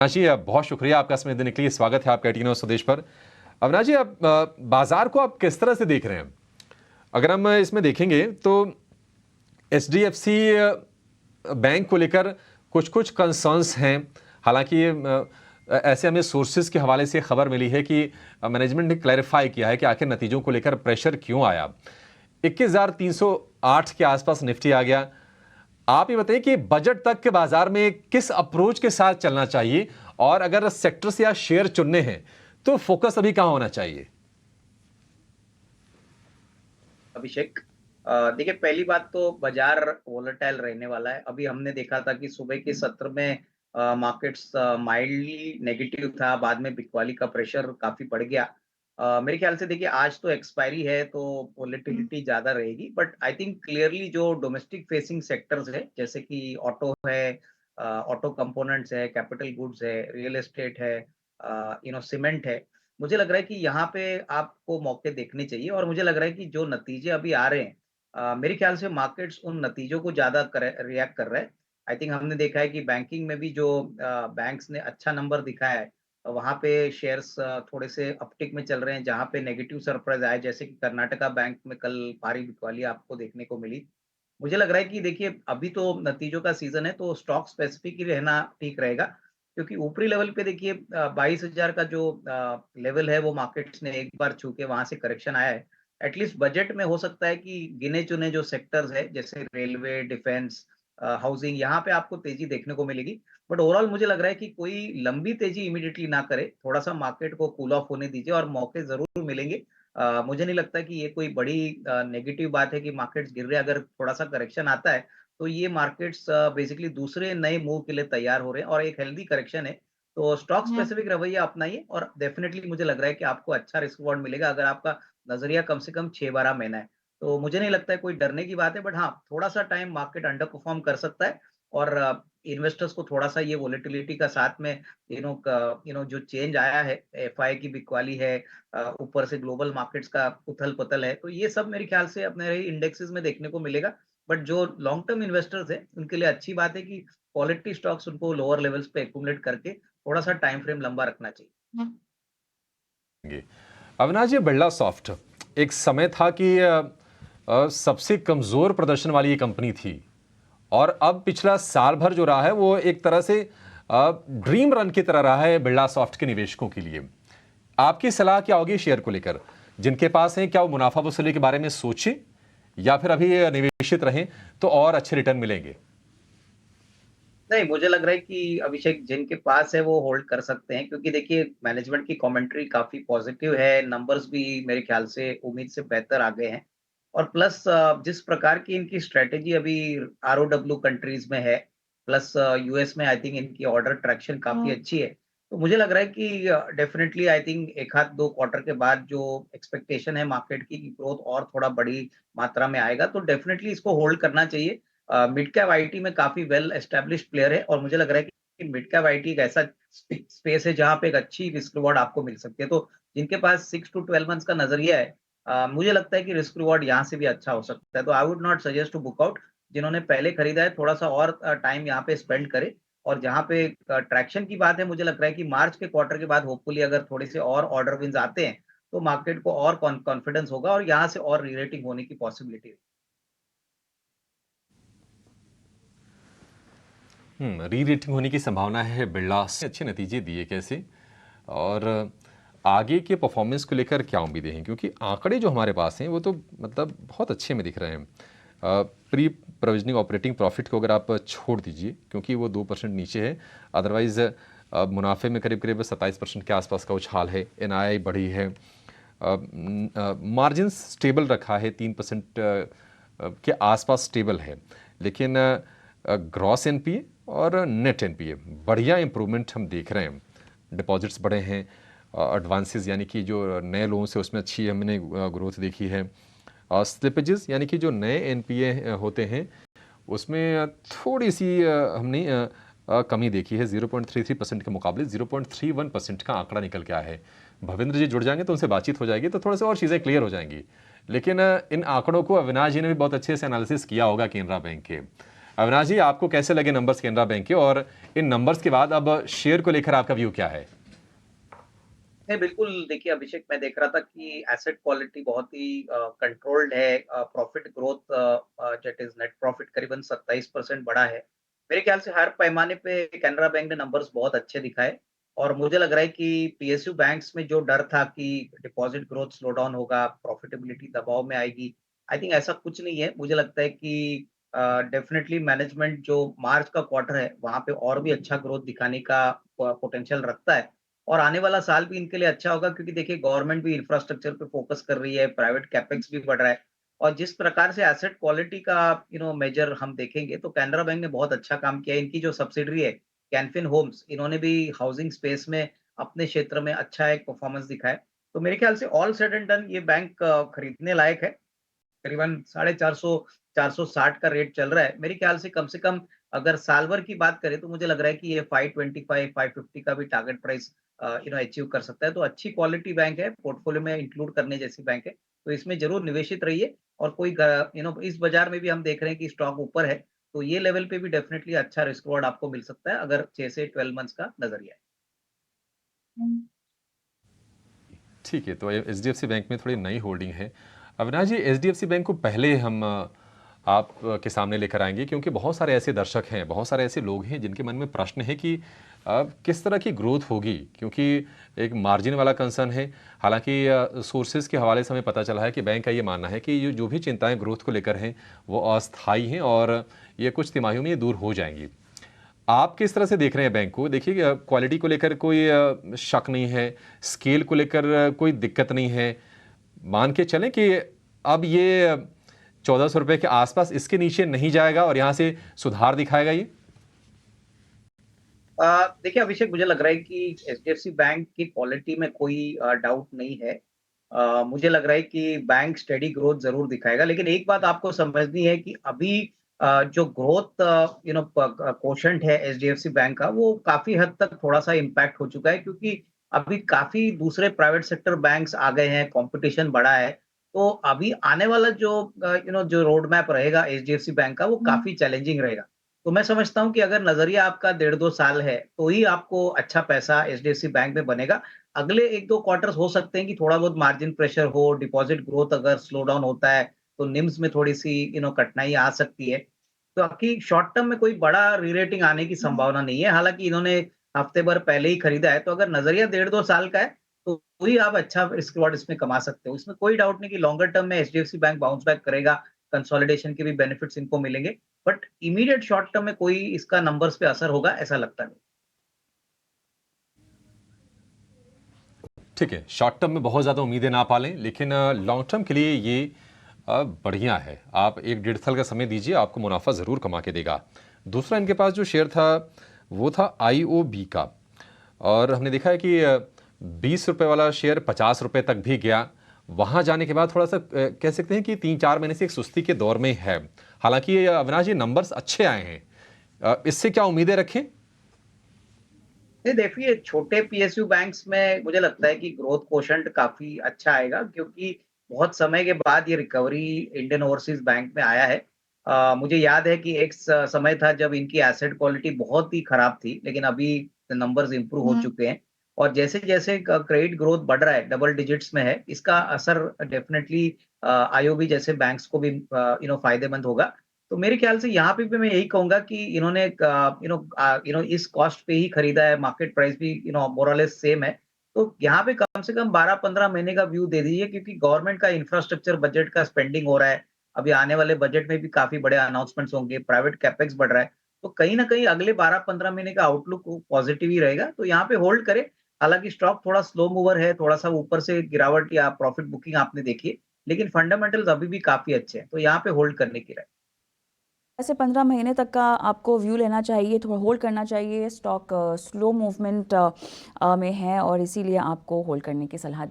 अविनाश जी, बहुत शुक्रिया आपका समय देने के लिए। स्वागत है आपका 18 न्यूज़ स्वदेश पर। अविनाश जी, आप बाजार को आप किस तरह से देख रहे हैं? अगर हम इसमें देखेंगे तो एचडीएफसी बैंक को लेकर कुछ कुछ कंसर्न्स हैं। हालांकि ऐसे हमें सोर्सेज के हवाले से खबर मिली है कि मैनेजमेंट ने क्लैरिफाई किया है कि आखिर नतीजों को लेकर प्रेशर क्यों आया। 21,308 के आसपास निफ्टी आ गया। आप ये बताइए कि बजट तक के बाजार में किस अप्रोच के साथ चलना चाहिए, और अगर सेक्टर्स या शेयर चुनने हैं तो फोकस अभी कहां होना चाहिए? अभिषेक, देखिए, पहली बात तो बाजार वोलेटाइल रहने वाला है। अभी हमने देखा था कि सुबह के सत्र में मार्केट्स माइल्डली नेगेटिव था, बाद में बिकवाली का प्रेशर काफ़ी बढ़ गया। मेरे ख्याल से देखिए, आज तो एक्सपायरी है तो वोलेटिलिटी ज़्यादा रहेगी, बट आई थिंक क्लियरली जो डोमेस्टिक फेसिंग सेक्टर्स है, जैसे कि ऑटो है, ऑटो कंपोनेंट्स है, कैपिटल गुड्स है, रियल एस्टेट है, सीमेंट है, मुझे लग रहा है कि यहाँ पे आपको मौके देखने चाहिए। और मुझे लग रहा है कि जो नतीजे अभी आ रहे हैं, मेरे ख्याल से मार्केट्स उन नतीजों को ज़्यादा रिएक्ट कर रहा है। आई थिंक हमने देखा है कि बैंकिंग में भी जो बैंक्स ने अच्छा नंबर दिखाया है, वहाँ पे शेयर्स थोड़े से अपटिक में चल रहे हैं, जहाँ पे नेगेटिव सरप्राइज़ आए, जैसे कि कर्नाटका बैंक में कल भारी बिकवाली आपको देखने को मिली। मुझे लग रहा है कि देखिए, अभी तो नतीजों का सीज़न है, तो स्टॉक स्पेसिफिक ही रहना ठीक रहेगा। क्योंकि ऊपरी लेवल पे देखिए 22,000 का जो लेवल है, वो मार्केट्स ने एक बार छू के वहाँ से करेक्शन आया है। एटलीस्ट बजट में हो सकता है कि गिने-चुने जो सेक्टर्स हैं, जैसे रेलवे, डिफेंस, हाउसिंग, यहाँ पे आपको तेज़ी देखने को मिलेगी। बट ओवरऑल मुझे लग रहा है कि कोई लंबी तेज़ी इमीडिएटली ना करे, थोड़ा-सा मार्केट को कूल ऑफ होने दीजिए और मौके ज़रूर मिलेंगे। मुझे नहीं लगता कि ये कोई बड़ी नेगेटिव बात है कि मार्केट्स गिर रहे हैं। अगर थोड़ा-सा करेक्शन आता है, तो ये मार्केट्स बेसिकली दूसरे नए मूव के लिए तैयार हो रहे हैं और एक हेल्दी करेक्शन है। तो स्टॉक स्पेसिफिक रवैया अपनाइए और डेफिनिटली मुझे लग रहा है कि आपको अच्छा रिस्क रिवॉर्ड मिलेगा, अगर आपका नज़रिया कम से कम 6-12 महीना है। तो मुझे नहीं लगता है कोई डरने की बात है, बट हाँ, थोड़ा-सा टाइम मार्केट अंडर परफॉर्म कर सकता है। और इन्वेस्टर्स को थोड़ा-सा ये वोलेटिलिटी का साथ में जो चेंज आया है, एफआई की बिकवाली है, ऊपर से ग्लोबल मार्केट्स का उथल-पुथल है, तो ये सब मेरे ख्याल से अपने इंडेक्सेस में देखने को मिलेगा। बट जो लॉन्ग टर्म इन्वेस्टर्स हैं, उनके लिए अच्छी बात है कि क्वालिटी स्टॉक्स उनको लोअर लेवल्स पे एक्यूमुलेट करके थोड़ा-सा टाइम फ्रेम लंबा रखना चाहिए। अविनाश जी, बिरला सॉफ्ट एक समय था कि सबसे कमजोर प्रदर्शन वाली ये कंपनी थी, और अब पिछला साल भर जो रहा है वो एक तरह से ड्रीम रन की तरह रहा है बिरला सॉफ्ट के निवेशकों के लिए। आपकी सलाह क्या होगी शेयर को लेकर? जिनके पास है, क्या वो मुनाफा वसूली के बारे में सोचे, या फिर अभी निवेशित रहें तो और अच्छे रिटर्न मिलेंगे? नहीं, मुझे लग रहा है कि अभिषेक, जिनके पास है वो होल्ड कर सकते हैं, क्योंकि देखिए मैनेजमेंट की कमेंट्री काफ़ी पॉजिटिव है, नंबर्स भी मेरे ख्याल से उम्मीद से बेहतर आ गए हैं। और प्लस जिस प्रकार की इनकी स्ट्रैटेजी अभी आरओडब्ल्यू कंट्रीज़ में है, प्लस यूएस में आई थिंक इनकी ऑर्डर ट्रैक्शन काफ़ी अच्छी है। तो मुझे लग रहा है कि डेफिनिटली आई थिंक 1 आध 2 क्वार्टर के बाद जो एक्सपेक्टेशन है मार्केट की, ग्रोथ और थोड़ा बड़ी मात्रा में आएगा, तो डेफिनिटली इसको होल्ड करना चाहिए। मिड कैप आईटी में काफ़ी वेल एस्टेब्लिश्ड प्लेयर है, और मुझे लग रहा है कि मिड कैप आईटी एक ऐसा स्पेस है जहाँ पे एक अच्छी रिस्क रिवॉर्ड आपको मिल सकती है। तो जिनके पास 6 टू 12 मंथ्स का नज़रिया है, मुझे लगता है कि रिस्क रिवॉर्ड यहाँ से भी अच्छा हो सकता है। तो I would not suggest to book out. जिन्होंने पहले खरीदा है, थोड़ा-सा और टाइम यहाँ पे स्पेंड करें। और जहाँ पे ट्रैक्शन की बात है, मुझे लग रहा है कि मार्च के क्वार्टर के बाद होपफुली अगर थोड़े से और ऑर्डर विन्स आते हैं, तो मार्केट को और कॉन्फिडेंस होगा और यहाँ से और री-रेटिंग होने की पॉसिबिलिटी है। री रेटिंग होने की संभावना है। बिरला से अच्छे नतीजे दिए कैसे, और आगे के परफॉर्मेंस को लेकर क्या उम्मीदें हैं? क्योंकि आंकड़े जो हमारे पास हैं वो तो मतलब बहुत अच्छे में दिख रहे हैं। प्री प्रोविजनिंग ऑपरेटिंग प्रॉफिट को अगर आप छोड़ दीजिए, क्योंकि वो 2% नीचे है, अदरवाइज मुनाफे में करीब करीब 27% के आसपास का उछाल है। एनआईआई बढ़ी है, मार्जिन स्टेबल रखा है, 3% के आसपास स्टेबल है। लेकिन ग्रॉस एनपीए और नेट एनपीए बढ़िया इंप्रूवमेंट हम देख रहे हैं। डिपॉजिट्स बढ़े हैं, एडवांसेस यानी कि जो नए लोगों से उसमें अच्छी हमने ग्रोथ देखी है। स्लिपेजेस यानी कि जो नए एनपीए होते हैं उसमें थोड़ी सी हमने कमी देखी है। 0.33% के मुकाबले 0.31% का आंकड़ा निकल के आया है। भविंद्र जी जुड़ जाएंगे तो उनसे बातचीत हो जाएगी, तो थोड़ा सा और चीज़ें क्लियर हो जाएंगी। लेकिन इन आंकड़ों को अविनाश जी ने भी बहुत अच्छे से एनालिसिस किया होगा केनरा बैंक के। अविनाश जी, आपको कैसे लगे नंबर्स केनरा बैंक के, और इन नंबर्स के बाद अब शेयर को लेकर आपका व्यू क्या है? नहीं, बिल्कुल देखिए अभिषेक, मैं देख रहा था कि एसेट क्वालिटी बहुत ही कंट्रोल्ड है। Profit growth that is net profit करीबन 27% बढ़ा है। मेरे ख्याल से हर पैमाने पे कैनरा बैंक ने नंबर्स बहुत अच्छे दिखाए और मुझे लग रहा है कि पीएसयू बैंक्स में जो डर था कि डिपॉज़िट ग्रोथ स्लो डाउन होगा, प्रॉफिटेबिलिटी दबाव में आएगी, आई थिंक ऐसा कुछ नहीं है। मुझे लगता है कि डेफ़िनिटली मैनेजमेंट जो मार्च का क्वार्टर है, वहाँ पे और भी अच्छा ग्रोथ दिखाने का पोटेंशियल रखता है। और आने वाला साल भी इनके लिए अच्छा होगा क्योंकि देखिए गवर्नमेंट भी इंफ्रास्ट्रक्चर पे फोकस कर रही है, प्राइवेट कैपेक्स भी बढ़ रहा है और जिस प्रकार से एसेट क्वालिटी का मेजर हम देखेंगे तो कैनरा बैंक ने बहुत अच्छा काम किया है। इनकी जो सब्सिडियरी है कैनफिन होम्स, इन्होंने भी हाउसिंग स्पेस में अपने क्षेत्र में अच्छा एक परफॉर्मेंस दिखाया। तो मेरे ख्याल से ऑल सेड एंड डन ये बैंक खरीदने लायक है। करीबन 450 460 का रेट चल रहा है। मेरे ख्याल से कम अगर साल भर की बात करें तो मुझे लग रहा है कि ये 525 550 का भी टारगेट प्राइस अचीव कर सकता है। तो अच्छी क्वालिटी बैंक है, पोर्टफोलियो में इंक्लूड करने जैसी बैंक है। तो इसमें ज़रूर निवेशित रहिए और कोई इस बाजार में भी हम देख रहे हैं कि स्टॉक ऊपर है, तो ये लेवल पे भी डेफिनिटली अच्छा रिस्क रिवॉर्ड आपको मिल सकता है अगर 6 से 12 मंथ्स का नज़रिया है। ठीक है, तो एचडीएफसी बैंक में थोड़ी नई होल्डिंग है। अविनाश जी, एचडीएफसी बैंक को पहले हम आप के सामने लेकर आएंगे, क्योंकि बहुत सारे ऐसे दर्शक हैं, बहुत सारे ऐसे लोग हैं जिनके मन में प्रश्न है कि किस तरह की ग्रोथ होगी, क्योंकि एक मार्जिन वाला कंसर्न है। हालांकि सोर्सेज के हवाले से हमें पता चला है कि बैंक का ये मानना है कि ये जो भी चिंताएं ग्रोथ को लेकर हैं वो अस्थायी हैं और ये कुछ तिमाहियों में ये दूर हो जाएंगी। आप किस तरह से देख रहे हैं बैंक को? देखिए, क्वालिटी को लेकर कोई शक नहीं है, स्केल को लेकर कोई दिक्कत नहीं है। मान के चलें कि अब ये 1400 रुपए के आसपास इसके नीचे नहीं जाएगा और यहां से सुधार दिखाएगा ये? देखिए अभिषेक, मुझे लग रहा है कि एचडीएफसी बैंक की क्वालिटी में कोई डाउट नहीं है। मुझे लग रहा है कि बैंक स्टेडी ग्रोथ ज़रूर दिखाएगा, लेकिन एक बात आपको समझनी है कि अभी जो ग्रोथ कोशंट है एचडीएफसी बैंक का, वो काफ़ी हद तक थोड़ा-सा इम्पैक्ट हो चुका है क्योंकि अभी काफ़ी दूसरे प्राइवेट सेक्टर बैंक्स आ गए हैं, कॉम्पिटिशन बढ़ा है। तो अभी आने वाला जो जो रोड मैप रहेगा एचडीएफसी बैंक का, वो काफ़ी चैलेंजिंग रहेगा। तो मैं समझता हूँ कि अगर नज़रिया आपका 1.5-2 साल है, तो ही आपको अच्छा पैसा एचडीएफसी बैंक में बनेगा। अगले 1-2 क्वार्टर्स हो सकते हैं कि थोड़ा बहुत मार्जिन प्रेशर हो, डिपॉज़िट ग्रोथ अगर स्लो डाउन होता है, तो निम्स में थोड़ी-सी कठिनाई आ सकती है। तो बाकी शॉर्ट टर्म में कोई बड़ा री-रेटिंग आने की संभावना नहीं है। हालाँकि इन्होंने हफ्ते भर पहले ही खरीदा है, तो अगर नज़रिया 1.5-2 साल का है, तो ही आप अच्छा रिस्क रिवॉर्ड इसमें कमा सकते हो। इसमें कोई डाउट नहीं कि लॉन्गर टर्म में एचडीएफसी बैंक बाउंस बैक करेगा, कंसोलिडेशन के भी बेनिफिट्स इनको मिलेंगे। बट इमीडिएट शॉर्ट टर्म में कोई इसका नंबर्स पे असर होगा ऐसा लगता नहीं। ठीक है, शॉर्ट टर्म में बहुत ज़्यादा उम्मीदें ना पालें, लेकिन लॉन्ग टर्म के लिए ये बढ़िया है। आप 1 डेढ़ साल का समय दीजिए, आपको मुनाफा ज़रूर कमा के देगा। दूसरा इनके पास जो शेयर था वो था आईओबी का, और हमने देखा है कि 20 रुपये वाला शेयर 50 रुपये तक भी गया। वहाँ जाने के बाद थोड़ा सा कह सकते हैं कि 3-4 महीने से एक सुस्ती के दौर में है। हालांकि अविनाश जी, नंबर्स अच्छे आए हैं, इससे क्या उम्मीदें रखें? नहीं देखिए, छोटे पीएसयू बैंक्स में मुझे लगता है कि ग्रोथ कोशंट काफ़ी अच्छा आएगा क्योंकि बहुत समय के बाद ये रिकवरी इंडियन ओवरसीज़ बैंक में आया है। मुझे याद है कि एक समय था जब इनकी एसेट क्वालिटी बहुत ही खराब थी, लेकिन अभी नंबर्स इम्प्रूव हो चुके हैं और जैसे-जैसे क क्रेडिट ग्रोथ बढ़ रहा है, डबल डिजिट्स में है, इसका असर डेफ़िनेटली आईओबी जैसे बैंक्स को भी फ़ायदेमंद होगा। तो मेरे ख्याल से यहाँ पे भी मैं यही कहूँगा कि इन्होंने इस कॉस्ट पे ही खरीदा है, मार्केट प्राइस भी मोर और लेस सेम है। तो यहाँ पे कम से कम 12-15 महीने का व्यू दे दीजिए क्योंकि गवर्नमेंट का इंफ्रास्ट्रक्चर बजट का स्पेंडिंग हो रहा है। अभी आने वाले बजट में भी काफ़ी बड़े अनाउंसमेंट्स होंगे, प्राइवेट कैपेक्स बढ़ रहा है। तो कहीं न कहीं अगले 12-15 महीने का आउटलुक पॉजिटिव ही रहेगा, तो यहाँ पे होल्ड करें। हालाँकि स्टॉक थोड़ा स्लो मूवर है, थोड़ा-सा ऊपर से गिरावट या प्रॉफिट बुकिंग आपने देखी है, लेकिन फंडामेंटल्स अभी भी काफ़ी अच्छे हैं, तो यहाँ पे होल्ड करने की राय। ऐसे 15 महीने तक का आपको व्यू लेना चाहिए, थोड़ा होल्ड करना चाहिए। स्टॉक स्लो मूवमेंट में है और इसीलिए आपको होल्ड करने की सलाह दी।